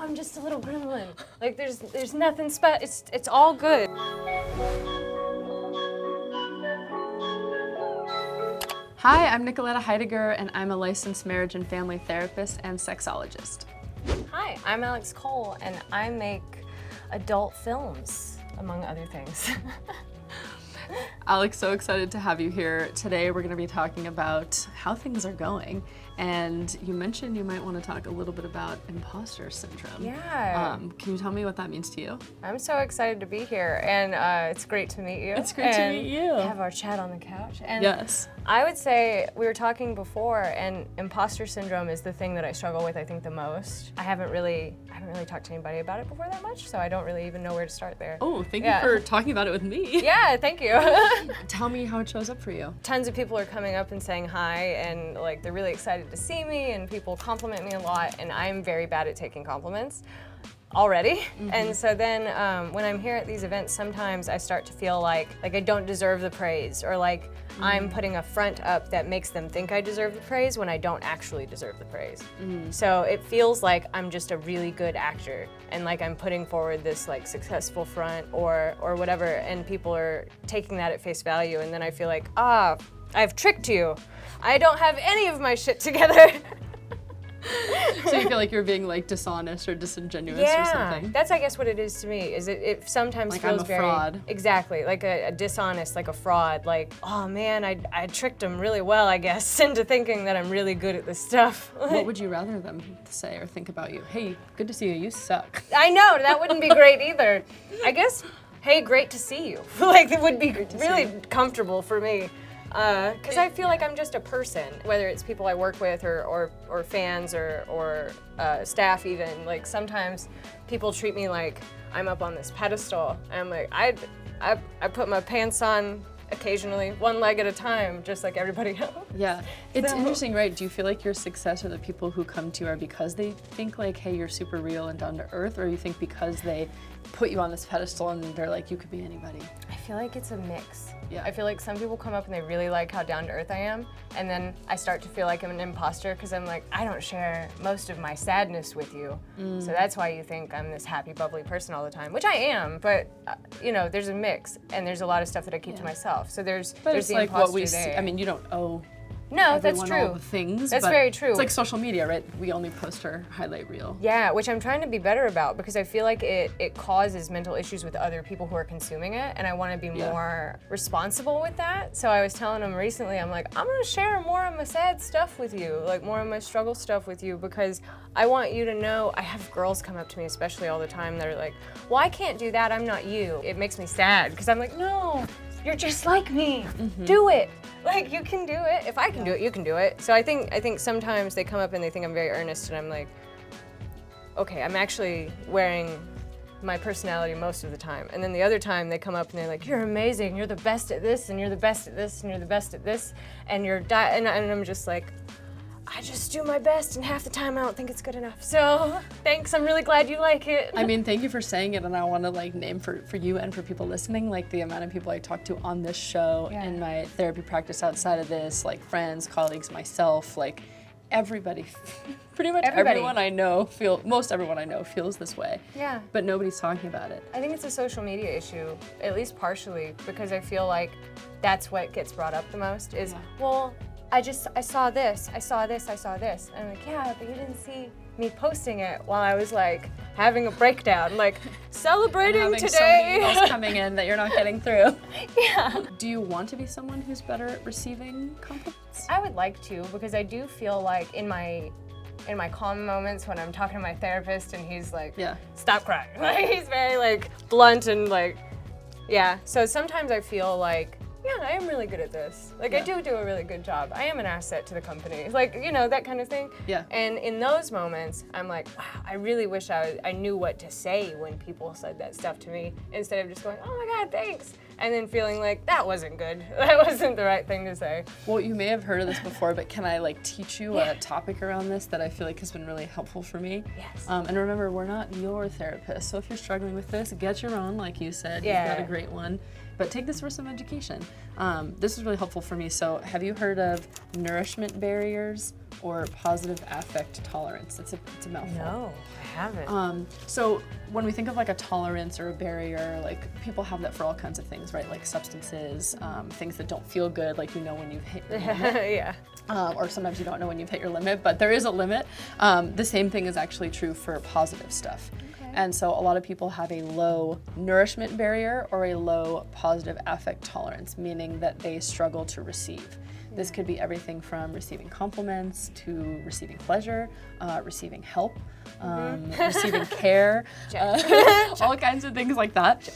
I'm just a little gremlin. Like there's nothing special. It's all good. Hi, I'm Nicoletta Heidegger, and I'm a licensed marriage and family therapist and sexologist. Hi, I'm Alex Cole, and I make adult films, among other things. Alex, so excited to have you here. Today we're going to be talking about how things are going. And you mentioned you might want to talk a little bit about imposter syndrome. Yeah. Can you tell me what that means to you? I'm so excited to be here, and it's great to meet you. It's great to meet you. Have our chat on the couch. And yes. I would say, we were talking before, and imposter syndrome is the thing that I struggle with, I think, the most. I haven't really talked to anybody about it before that much, so I don't really even know where to start there. Oh, thank you for talking about it with me. Yeah, thank you. Tell me how it shows up for you. Tons of people are coming up and saying hi, and like they're really excited to see me, and people compliment me a lot, and I'm very bad at taking compliments already. And so then when I'm here at these events, sometimes I start to feel like I don't deserve the praise, or like I'm putting a front up that makes them think I deserve the praise when I don't actually deserve the praise. So it feels like I'm just a really good actor, and like I'm putting forward this like successful front or whatever, and people are taking that at face value, and then I feel like, I've tricked you. I don't have any of my shit together. So you feel like you're being like dishonest or disingenuous or something? That's I guess what it is to me, is it sometimes like feels I'm a very fraud. Exactly, like a dishonest, like a fraud, like, oh man, I tricked them really well, I guess, into thinking that I'm really good at this stuff. What would you rather them say or think about you? Hey, good to see you, you suck. I know, that wouldn't be great either. I guess, hey, great to see you. Like, it would be really comfortable for me. Because I feel like I'm just a person, whether it's people I work with or fans or staff even. Like sometimes people treat me like I'm up on this pedestal, and I'm like, I put my pants on occasionally, one leg at a time, just like everybody else. Yeah, it's interesting, right? Do you feel like your success or the people who come to you are because they think like, hey, you're super real and down to earth, or you think because they put you on this pedestal and they're like, you could be anybody? I feel like it's a mix. Yeah. I feel like some people come up and they really like how down to earth I am, and then I start to feel like I'm an imposter because I'm like, I don't share most of my sadness with you, so that's why you think I'm this happy, bubbly person all the time, which I am, but you know, there's a mix, and there's a lot of stuff that I keep to myself. So there's it's the like imposter what we see. there. I mean, you don't owe No, that's everyone true. all the things. That's but very true. It's like social media, right? We only post our highlight reel. Yeah, which I'm trying to be better about, because I feel like it causes mental issues with other people who are consuming it, and I want to be more responsible with that. So I was telling them recently, I'm like, I'm gonna share more of my sad stuff with you, like more of my struggle stuff with you, because I want you to know. I have girls come up to me especially all the time that are like, well, I can't do that, I'm not you. It makes me sad, because I'm like, no, you're just like me. Do it. Like, you can do it. If I can do it, you can do it. So I think sometimes they come up and they think I'm very earnest, and I'm like, okay, I'm actually wearing my personality most of the time. And then the other time they come up and they're like, you're amazing, you're the best at this, and you're the best at this, and you're the best at this, and and I'm just like, I just do my best, and half the time I don't think it's good enough. So thanks, I'm really glad you like it. I mean, thank you for saying it, and I want to like name for you and for people listening, like the amount of people I talk to on this show, in my therapy practice outside of this, like friends, colleagues, myself, like everybody, pretty much everyone I know most everyone I know feels this way. Yeah. But nobody's talking about it. I think it's a social media issue, at least partially, because I feel like that's what gets brought up the most is, well, I saw this. And I'm like, yeah, but you didn't see me posting it while I was like having a breakdown, like celebrating and having today. So many emails coming in that you're not getting through. Yeah. Do you want to be someone who's better at receiving compliments? I would like to, because I do feel like in my calm moments when I'm talking to my therapist and he's like, stop crying. Like, he's very like blunt and like, So sometimes I feel like, yeah, I am really good at this. Like, I do a really good job. I am an asset to the company. Like, you know, that kind of thing. Yeah. And in those moments, I'm like, wow, I really wish I knew what to say when people said that stuff to me, instead of just going, oh my God, thanks. And then feeling like, that wasn't good. That wasn't the right thing to say. Well, you may have heard of this before, but can I like teach you a topic around this that I feel like has been really helpful for me? Yes. And remember, we're not your therapist, so if you're struggling with this, get your own, like you said. You've got a great one. But take this for some education. This is really helpful for me. So have you heard of Nourishment Barriers or positive affect tolerance? It's a mouthful. No, I haven't. So when we think of like a tolerance or a barrier, like people have that for all kinds of things, right? Like substances, things that don't feel good, like when you've hit your limit. Yeah. Or sometimes you don't know when you've hit your limit, but there is a limit. The same thing is actually true for positive stuff. Okay. And so a lot of people have a low nourishment barrier or a low positive affect tolerance, meaning that they struggle to receive. This could be everything from receiving compliments to receiving pleasure, receiving help, receiving care, all kinds of things like that.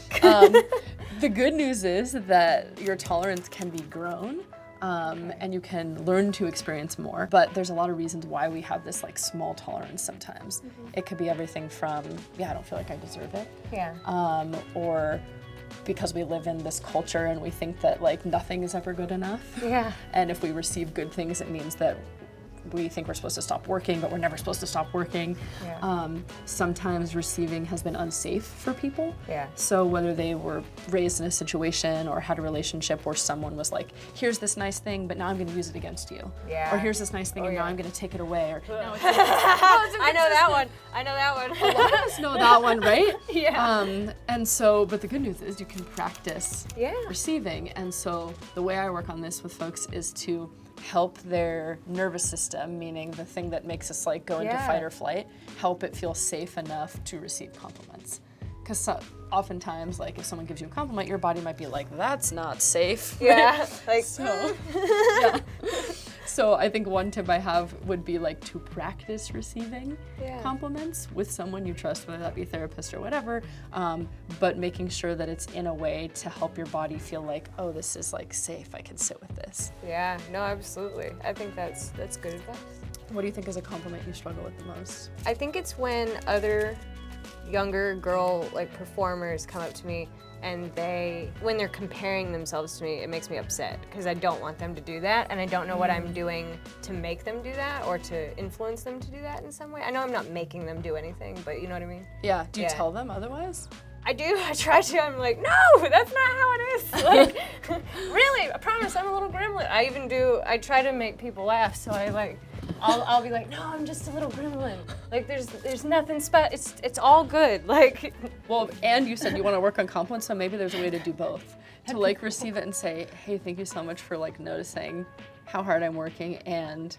The good news is that your tolerance can be grown. And you can learn to experience more, but there's a lot of reasons why we have this like small tolerance sometimes. It could be everything from, I don't feel like I deserve it. Yeah. Or because we live in this culture and we think that like nothing is ever good enough. Yeah. And if we receive good things, it means that we think we're supposed to stop working, but we're never supposed to stop working. Yeah. Sometimes receiving has been unsafe for people. Yeah. So whether they were raised in a situation or had a relationship where someone was like, here's this nice thing, but now I'm gonna use it against you. Yeah. Or here's this nice thing and now I'm gonna take it away. Or no, it's I know that one. I know that one. a lot of us know that one, right? Yeah. And so, but the good news is you can practice Yeah. receiving. And so the way I work on this with folks is to help their nervous system, meaning the thing that makes us like go into fight or flight, help it feel safe enough to receive compliments. Because oftentimes, like if someone gives you a compliment, your body might be like, that's not safe. Yeah. Like So, yeah. So I think one tip I have would be like to practice receiving compliments with someone you trust, whether that be a therapist or whatever, but making sure that it's in a way to help your body feel like, oh, this is like safe, I can sit with this. Yeah, no, absolutely. I think that's good advice. What do you think is a compliment you struggle with the most? I think it's when other younger girl like performers come up to me and when they're comparing themselves to me, it makes me upset because I don't want them to do that and I don't know what I'm doing to make them do that or to influence them to do that in some way. I know I'm not making them do anything, but you know what I mean? Yeah, do you tell them otherwise? I do, I try to, I'm like, no, that's not how it is. Like, really, I promise, I'm a little gremlin. I try to make people laugh, so I'll be like, no, I'm just a little gremlin. Like, there's nothing special, it's all good, like. Well, and you said you want to work on compliments, so maybe there's a way to do both. To like receive it and say, hey, thank you so much for like noticing how hard I'm working, and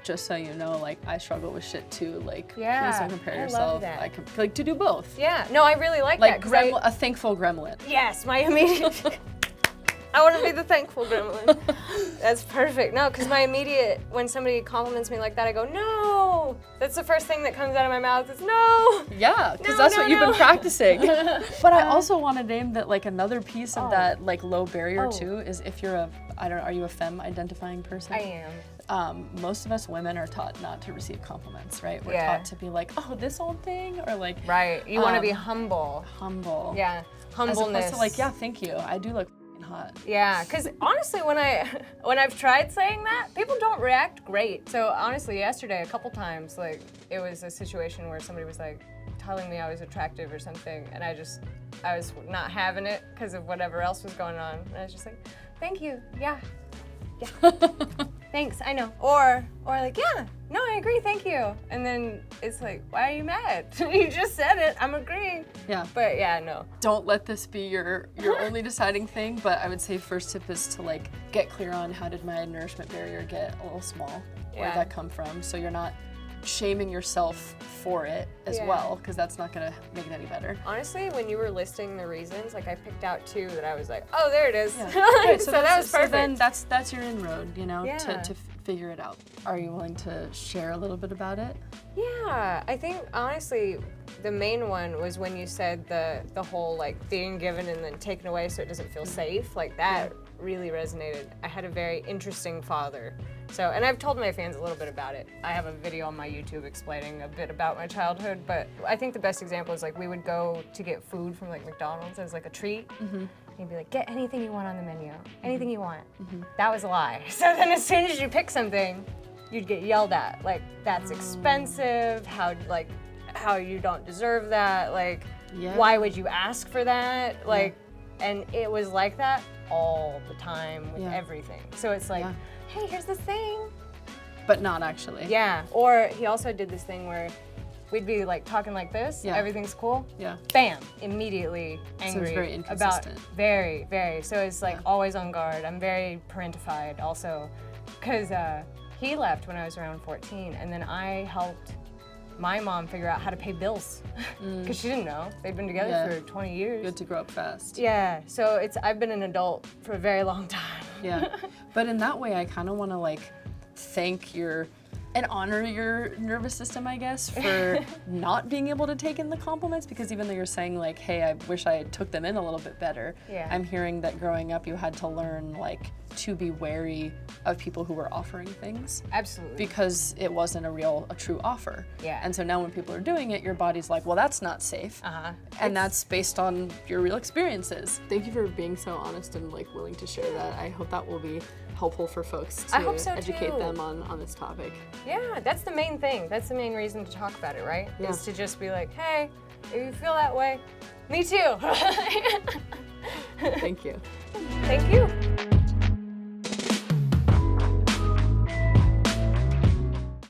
just so you know, like I struggle with shit too. Like, please don't compare yourself. Love that. I can like to do both. Yeah, no, I really like that. Like a thankful gremlin. Yes, my immediate. I want to be the thankful gremlin. That's perfect. No, because my immediate, when somebody compliments me like that, I go, no. That's the first thing that comes out of my mouth is no. Yeah, because that's what you've been practicing. But I also want to name that like another piece of that like low barrier too is if you're are you a femme identifying person? I am. Most of us women are taught not to receive compliments, right? We're taught to be like, oh, this old thing, or like. Right, you want to be humble. Humble. Yeah, humbleness. As opposed to like, yeah, thank you, I do look hot. Yeah, because honestly, when I've tried saying that, people don't react great. So honestly, yesterday, a couple times, like, it was a situation where somebody was like telling me I was attractive or something, and I was not having it because of whatever else was going on. And I was just like, thank you, yeah. Thanks, I know. Or like, yeah, no, I agree, thank you. And then it's like, why are you mad? You just said it, I'm agreeing. Yeah. But yeah, no. Don't let this be your only deciding thing, but I would say first tip is to like get clear on how did my nourishment barrier get a little small? Where did that come from? So you're not shaming yourself for it as well, because that's not gonna make it any better. Honestly, when you were listing the reasons, like I picked out two that I was like, oh, there it is. Yeah. Right, so that was perfect. So then that's your inroad, you know, to figure it out. Are you willing to share a little bit about it? Yeah, I think honestly, the main one was when you said the whole like being given and then taken away so it doesn't feel safe. Like that really resonated. I had a very interesting father. So, and I've told my fans a little bit about it. I have a video on my YouTube explaining a bit about my childhood, but I think the best example is like we would go to get food from like McDonald's as like a treat. And he'd be like, get anything you want on the menu, anything you want. That was a lie. So then as soon as you pick something, you'd get yelled at. Like, that's expensive, how you don't deserve that, like, why would you ask for that? Like, and it was like that all the time with everything. So it's like, hey, here's this thing. But not actually. Yeah, or he also did this thing where we'd be like talking like this, everything's cool, bam, immediately angry. So it's very inconsistent. Very, very. So it's like always on guard. I'm very parentified also, because he left when I was around 14, and then I helped my mom figure out how to pay bills, because she didn't know. They'd been together for 20 years. Good to grow up fast. Yeah, so I've been an adult for a very long time. Yeah, but in that way, I kind of want to like thank and honor your nervous system, I guess, for not being able to take in the compliments, because even though you're saying like, hey, I wish I took them in a little bit better, I'm hearing that growing up you had to learn like to be wary of people who were offering things. Absolutely. Because it wasn't a true offer. Yeah. And so now when people are doing it, your body's like, well, that's not safe. And that's based on your real experiences. Thank you for being so honest and like willing to share that. I hope that will be helpful for folks to educate them on this topic. Yeah, that's the main thing. That's the main reason to talk about it, right? Yeah. Is to just be like, hey, if you feel that way, me too. Thank you. Thank you.